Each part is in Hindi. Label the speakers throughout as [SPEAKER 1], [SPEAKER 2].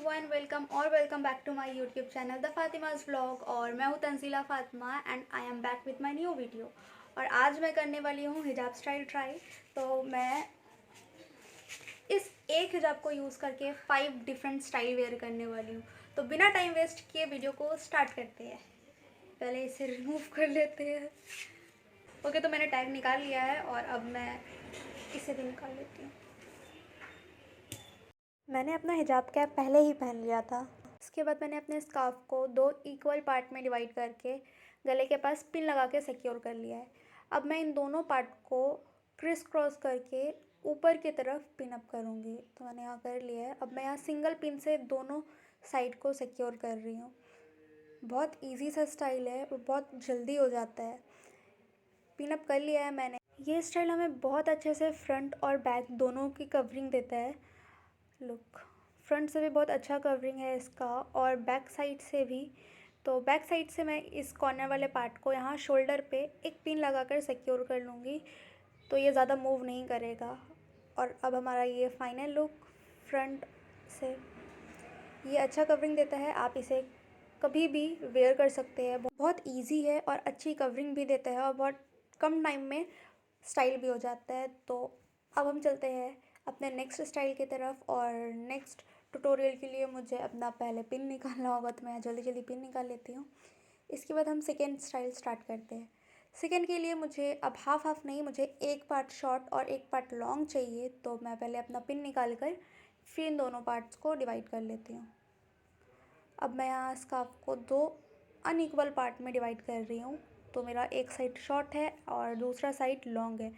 [SPEAKER 1] Everyone, welcome back to my YouTube channel the Fatima's vlog. और मैं हूँ Tanzila Fatima and I am back with my new video. और आज मैं करने वाली हूँ हिजाब स्टाइल ट्राई। तो मैं इस एक हिजाब को यूज़ करके 5 डिफरेंट स्टाइल वेयर करने वाली हूँ। तो बिना टाइम वेस्ट किए वीडियो को स्टार्ट करते हैं। पहले इसे रिमूव कर लेते हैं। ओके, तो मैंने टैग निकाल लिया है और अब मैं इसे भी निकाल लेती हूँ। मैंने अपना हिजाब कैप पहले ही पहन लिया था। इसके बाद मैंने अपने स्कार्फ को 2 इक्वल पार्ट में डिवाइड करके गले के पास पिन लगा के सिक्योर कर लिया है। अब मैं इन दोनों पार्ट को क्रिस क्रॉस करके ऊपर की तरफ पिन अप करूँगी। तो मैंने यहाँ कर लिया है। अब मैं यहाँ सिंगल पिन से दोनों साइड को सिक्योर कर रही हूँ। बहुत ईजी सा स्टाइल है और बहुत जल्दी हो जाता है। पिन अप कर लिया है मैंने। ये स्टाइल हमें बहुत अच्छे से फ्रंट और बैक दोनों की कवरिंग देता है। लुक, फ्रंट से भी बहुत अच्छा कवरिंग है इसका और बैक साइड से भी। तो बैक साइड से मैं इस कॉर्नर वाले पार्ट को यहाँ शोल्डर पे एक पिन लगाकर सिक्योर कर लूँगी, तो ये ज़्यादा मूव नहीं करेगा। और अब हमारा ये फाइनल लुक फ्रंट से, ये अच्छा कवरिंग देता है। आप इसे कभी भी वेयर कर सकते हैं। बहुत इजी है और अच्छी कवरिंग भी देता है और बहुत कम टाइम में स्टाइल भी हो जाता है। तो अब हम चलते हैं अपने नेक्स्ट स्टाइल की तरफ। और नेक्स्ट ट्यूटोरियल के लिए मुझे अपना पहले पिन निकालना होगा, तो मैं जल्दी जल्दी पिन निकाल लेती हूँ। इसके बाद हम सेकेंड स्टाइल स्टार्ट करते हैं। सेकेंड के लिए मुझे अब हाफ हाफ नहीं, मुझे एक पार्ट शॉर्ट और एक पार्ट लॉन्ग चाहिए। तो मैं पहले अपना पिन निकाल कर फिर इन दोनों पार्ट्स को डिवाइड कर लेती हूँ। अब मैं यहाँ स्कार्फ को 2 अनइक्वल पार्ट में डिवाइड कर रही हूँ। तो मेरा एक साइड शॉर्ट है और दूसरा साइड लॉन्ग है।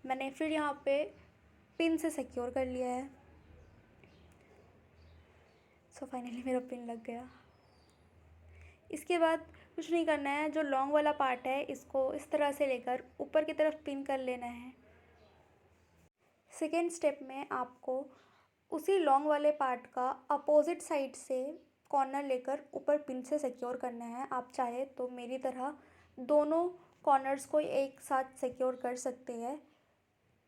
[SPEAKER 1] मैंने फिर यहाँ पे पिन से सिक्योर कर लिया है। सो फाइनली मेरा पिन लग गया। इसके बाद कुछ नहीं करना है। जो लॉन्ग वाला पार्ट है इसको इस तरह से लेकर ऊपर की तरफ पिन कर लेना है। सेकेंड स्टेप में आपको उसी लॉन्ग वाले पार्ट का अपोजिट साइड से कॉर्नर लेकर ऊपर पिन से सिक्योर करना है। आप चाहे तो मेरी तरह दोनों कॉर्नर्स को एक साथ सिक्योर कर सकते हैं,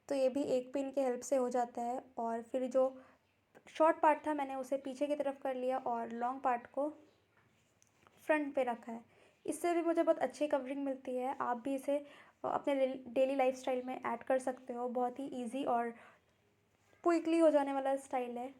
[SPEAKER 1] तो ये भी एक पिन के हेल्प से हो जाता है। और फिर जो शॉर्ट पार्ट था मैंने उसे पीछे की तरफ कर लिया और लॉन्ग पार्ट को फ्रंट पे रखा है। इससे भी मुझे बहुत अच्छी कवरिंग मिलती है। आप भी इसे अपने डेली लाइफस्टाइल में ऐड कर सकते हो। बहुत ही इजी और क्विकली हो जाने वाला स्टाइल है।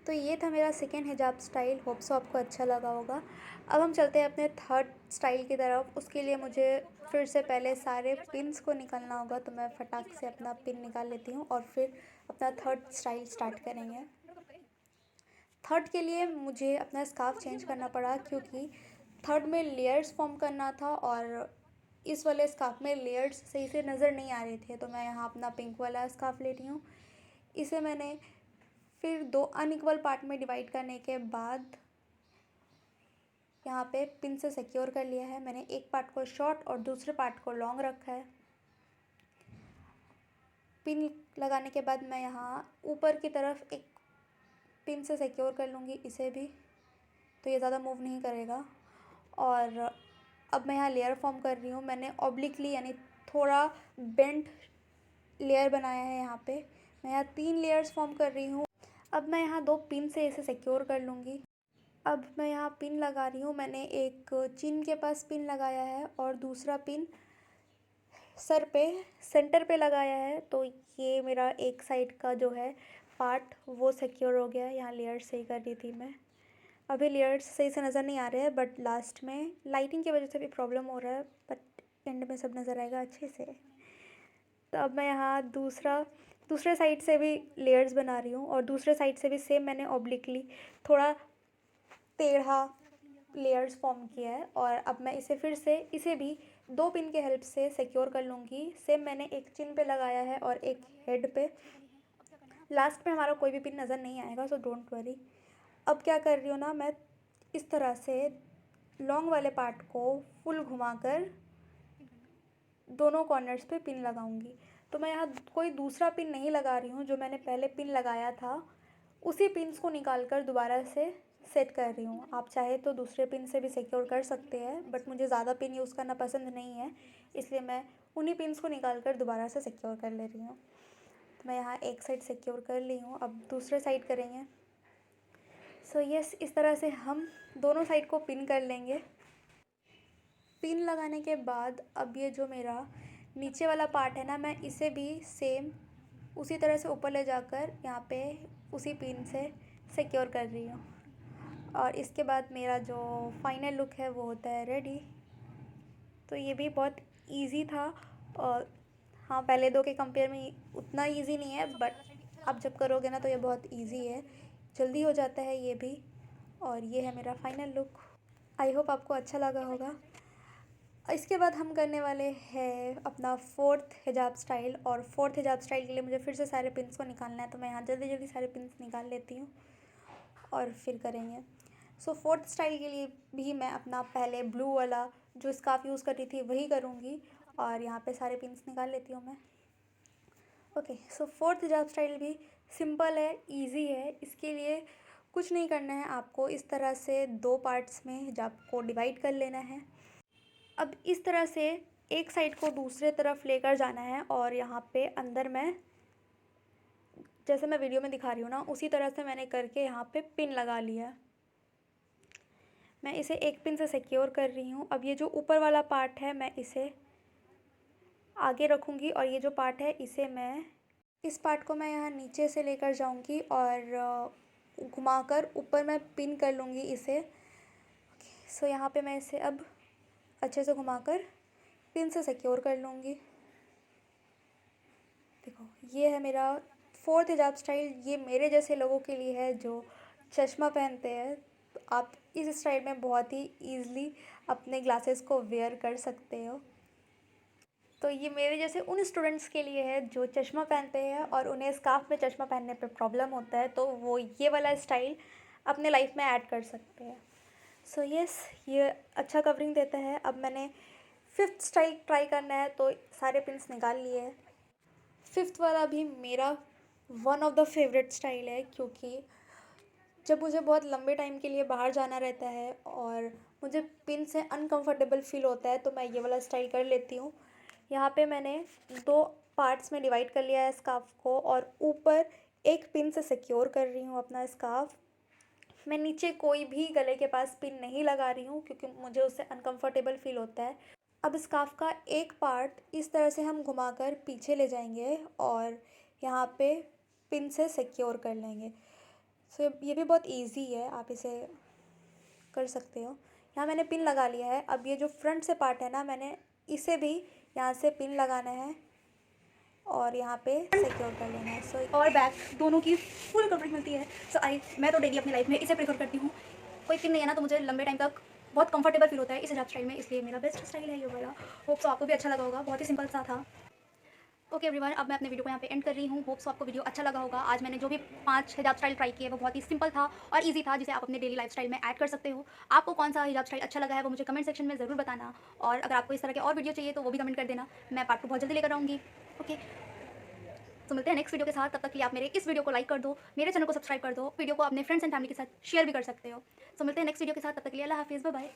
[SPEAKER 1] तो ये था मेरा सेकेंड हिजाब स्टाइल। होप सो आपको अच्छा लगा होगा। अब हम चलते हैं अपने थर्ड स्टाइल की तरफ। उसके लिए मुझे फिर से पहले सारे पिन्स को निकालना होगा, तो मैं फटाक से अपना पिन निकाल लेती हूँ और फिर अपना थर्ड स्टाइल स्टार्ट करेंगे। थर्ड के लिए मुझे अपना स्कार्फ चेंज करना पड़ा, क्योंकि थर्ड में लेयर्स फॉर्म करना था और इस वाले स्कार्फ में लेयर्स सही से नज़र नहीं आ रहे थे। तो मैं यहाँ अपना पिंक वाला स्कार्फ ले रही हूँ। इसे मैंने फिर 2 अनइक्वल पार्ट में डिवाइड करने के बाद यहाँ पे पिन से सिक्योर कर लिया है। मैंने एक पार्ट को शॉर्ट और दूसरे पार्ट को लॉन्ग रखा है। पिन लगाने के बाद मैं यहाँ ऊपर की तरफ एक पिन से सिक्योर कर लूँगी इसे भी, तो ये ज़्यादा मूव नहीं करेगा। और अब मैं यहाँ लेयर फॉर्म कर रही हूँ। मैंने ऑब्लिकली यानी थोड़ा बेंट लेयर बनाया है। यहाँ पे मैं यहाँ 3 लेयर्स फॉर्म कर रही हूँ। अब मैं यहाँ 2 पिन से इसे सिक्योर कर लूँगी। अब मैं यहाँ पिन लगा रही हूँ। मैंने एक चिन के पास पिन लगाया है और दूसरा पिन सर पे सेंटर पे लगाया है। तो ये मेरा एक साइड का जो है पार्ट वो सिक्योर हो गया है। यहाँ लेयर्स सही कर रही थी मैं। अभी लेयर्स सही से नज़र नहीं आ रहे हैं, बट लास्ट में लाइटिंग की वजह से भी प्रॉब्लम हो रहा है, बट एंड में सब नज़र आएगा अच्छे से। तो अब मैं यहाँ दूसरे साइड से भी लेयर्स बना रही हूँ और दूसरे साइड से भी सेम मैंने ऑब्लिकली थोड़ा टेढ़ा लेयर्स फॉर्म किया है। और अब मैं इसे फिर से इसे भी 2 पिन के हेल्प से सिक्योर कर लूँगी। सेम मैंने एक चिन पे लगाया है और एक हेड पे। लास्ट में हमारा कोई भी पिन नज़र नहीं आएगा, सो डोंट वरी। अब क्या कर रही हूँ ना, मैं इस तरह से लॉन्ग वाले पार्ट को फुल घुमाकर दोनों कॉर्नर्स पे पिन लगाऊंगी। तो मैं यहाँ कोई दूसरा पिन नहीं लगा रही हूँ। जो मैंने पहले पिन लगाया था उसी पिन्स को निकाल कर दोबारा से सेट कर रही हूँ। आप चाहे तो दूसरे पिन से भी सिक्योर कर सकते हैं, बट मुझे ज़्यादा पिन यूज़ करना पसंद नहीं है, इसलिए मैं उन्हीं पिन्स को निकाल कर दोबारा से सिक्योर कर ले रही हूँ। तो मैं यहाँ एक साइड सिक्योर कर ली हूँ। अब दूसरे साइड करेंगे। सो यस, इस तरह से हम दोनों साइड को पिन कर लेंगे। पिन लगाने के बाद अब ये जो मेरा नीचे वाला पार्ट है ना, मैं इसे भी सेम उसी तरह से ऊपर ले जाकर यहाँ पे उसी पिन से सिक्योर कर रही हूँ। और इसके बाद मेरा जो फाइनल लुक है वो होता है रेडी। तो ये भी बहुत इजी था, और हाँ, पहले दो के कंपेयर में उतना इजी नहीं है, बट अब जब करोगे ना तो ये बहुत इजी है, जल्दी हो जाता है ये भी। और ये है मेरा फाइनल लुक। आई होप आपको अच्छा लगा होगा। इसके बाद हम करने वाले हैं अपना फोर्थ हिजाब स्टाइल, और फोर्थ हिजाब स्टाइल के लिए मुझे फिर से सारे पिन्स को निकालना है, तो मैं यहाँ जल्दी जल्दी सारे पिन्स निकाल लेती हूँ और फिर करेंगे। सो फोर्थ स्टाइल के लिए भी मैं अपना पहले ब्लू वाला जो स्कार्फ यूज़ कर रही थी वही करूँगी, और यहाँ पे सारे पिन्स निकाल लेती हूँ मैं। ओके, सो फोर्थ हिजाब स्टाइल भी सिंपल है, इजी है। इसके लिए कुछ नहीं करना है, आपको इस तरह से दो पार्ट्स में हिजाब को डिवाइड कर लेना है। अब इस तरह से एक साइड को दूसरे तरफ लेकर जाना है, और यहाँ पे अंदर मैं जैसे मैं वीडियो में दिखा रही हूँ ना, उसी तरह से मैंने करके यहाँ पे पिन लगा लिया। मैं इसे एक पिन से सिक्योर कर रही हूँ। अब ये जो ऊपर वाला पार्ट है मैं इसे आगे रखूँगी, और ये जो पार्ट है इसे मैं इस पार्ट को मैं यहाँ नीचे से लेकर जाऊँगी और घुमाकर ऊपर मैं पिन कर लूँगी इसे। सो यहाँ पे मैं इसे अब अच्छे से घुमाकर पिन से सिक्योर कर लूँगी। देखो, ये है मेरा फोर्थ हिजाब स्टाइल। ये मेरे जैसे लोगों के लिए है जो चश्मा पहनते हैं। तो आप इस स्टाइल में बहुत ही ईज़िली अपने ग्लासेस को वेयर कर सकते हो। तो ये मेरे जैसे उन स्टूडेंट्स के लिए है जो चश्मा पहनते हैं और उन्हें स्कार्फ में चश्मा पहनने पे प्रॉब्लम होता है, तो वो ये वाला स्टाइल अपने लाइफ में ऐड कर सकते हैं। सो यस, ये अच्छा कवरिंग देता है। अब मैंने फिफ्थ स्टाइल ट्राई करना है, तो सारे पिन्स निकाल लिए हैं। फिफ्थ वाला भी मेरा one of the favourite style है, क्योंकि जब मुझे बहुत लंबे टाइम के लिए बाहर जाना रहता है और मुझे पिन से अनकंफर्टेबल फील होता है, तो मैं ये वाला स्टाइल कर लेती हूँ। यहाँ पे मैंने दो पार्ट्स में डिवाइड कर लिया है स्कार्फ को, और ऊपर एक पिन से सिक्योर कर रही हूँ अपना स्कार्फ। मैं नीचे कोई भी गले के पास पिन नहीं लगा रही हूँ, क्योंकि मुझे उससे अनकंफर्टेबल फील होता है। अब स्कार्फ का एक पार्ट इस तरह से हम घुमाकर पीछे ले जाएंगे और यहाँ पे पिन से सिक्योर कर लेंगे। सो ये भी बहुत इजी है, आप इसे कर सकते हो। यहाँ मैंने पिन लगा लिया है। अब ये जो फ्रंट से पार्ट है ना, मैंने इसे भी यहाँ से पिन लगाना है और यहाँ पे सिक्योर कर लेना है। सो
[SPEAKER 2] और बैक दोनों की फुल कवरेज मिलती है। मैं तो डेली अपनी लाइफ में इसे प्रेफर करती हूँ। कोई पिन नहीं है ना, तो मुझे लंबे टाइम तक बहुत कंफर्टेबल फील होता है इस हिजाब स्टाइल में, इसलिए मेरा बेस्ट स्टाइल है ये वाला। होप सो आपको भी अच्छा लगा होगा, बहुत ही सिंपल सा था। ओके एवरीवन, अब मैं अपने वीडियो को यहाँ पे एंड कर रही हूँ। होप सो आपको वीडियो अच्छा लगा होगा। आज मैंने जो भी 5 हिजाब स्टाइल ट्राई किए वो बहुत ही सिंपल था और इजी था, जिसे आप अपने डेली लाइफ स्टाइल में ऐड कर सकते हो। आपको कौन सा हिजाब स्टाइल अच्छा लगा है वो मुझे कमेंट सेक्शन में ज़रूर बताना, और अगर आपको इस तरह के और वीडियो चाहिए तो वो भी कमेंट कर देना। मैं पार्ट 2 बहुत जल्दी लेकर आऊँगी। ओके, तो मिलते हैं नेक्स्ट वीडियो के साथ। तब तक के लिए आप मेरे इस वीडियो को लाइक कर दो, मेरे चैनल को सब्सक्राइब कर दो, वीडियो को अपने फ्रेंड्स एंड फैमिली के साथ शेयर भी कर सकते हो। तो मिलते हैं नेक्स्ट वीडियो के साथ, तब तक के लिए अल्लाह हाफिज़, बाय बाय।